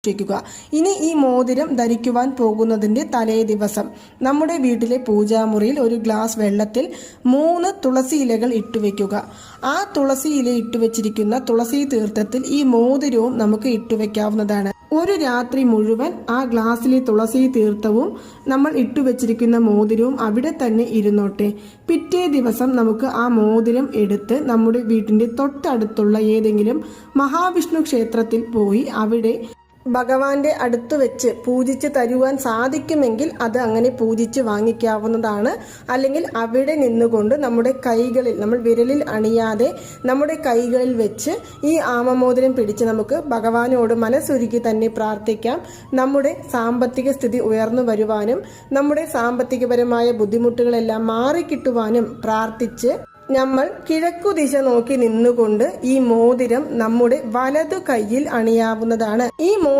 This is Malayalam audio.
വയ്ക്കുക. ഇനി ഈ മോതിരം ധരിക്കുവാൻ പോകുന്നതിൻ്റെ തലേ ദിവസം നമ്മുടെ വീട്ടിലെ പൂജാമുറിയിൽ ഒരു ഗ്ലാസ് വെള്ളത്തിൽ 3 തുളസി ഇലകൾ ഇട്ടുവെക്കുക. ആ തുളസി ഇല ഇട്ടുവെച്ചിരിക്കുന്ന തുളസി തീർത്ഥത്തിൽ ഈ മോതിരവും നമുക്ക് ഇട്ടുവെക്കാവുന്നതാണ്. ഒരു രാത്രി മുഴുവൻ ആ ഗ്ലാസ്സിലെ തുളസി തീർത്ഥവും നമ്മൾ ഇട്ടുവെച്ചിരിക്കുന്ന മോതിരവും അവിടെ തന്നെ ഇരുന്നോട്ടെ. പിറ്റേ ദിവസം നമുക്ക് ആ മോതിരം എടുത്ത് നമ്മുടെ വീട്ടിൻ്റെ തൊട്ടടുത്തുള്ള ഏതെങ്കിലും മഹാവിഷ്ണു ക്ഷേത്രത്തിൽ പോയി അവിടെ ഭഗവാന്റെ അടുത്ത് വെച്ച് പൂജിച്ച് തരുവാൻ സാധിക്കുമെങ്കിൽ അത് അങ്ങനെ പൂജിച്ച് വാങ്ങിക്കാവുന്നതാണ്. അല്ലെങ്കിൽ അവിടെ നിന്നുകൊണ്ട് നമ്മുടെ കൈകളിൽ, നമ്മൾ വിരലിൽ അണിയാതെ നമ്മുടെ കൈകളിൽ വെച്ച് ഈ ആമമോതിരം പിടിച്ച് നമുക്ക് ഭഗവാനോട് മനസ്സുരുക്കി തന്നെ പ്രാർത്ഥിക്കാം. നമ്മുടെ സാമ്പത്തിക സ്ഥിതി ഉയർന്നു വരുവാനും നമ്മുടെ സാമ്പത്തികപരമായ ബുദ്ധിമുട്ടുകളെല്ലാം മാറിക്കിട്ടുവാനും പ്രാർത്ഥിച്ച് നമ്മൾ കിഴക്കുദിശ നോക്കി നിന്നുകൊണ്ട് ഈ മോതിരം നമ്മുടെ വലതു കൈയിൽ അണിയാവുന്നതാണ്. ഈ മോതിരം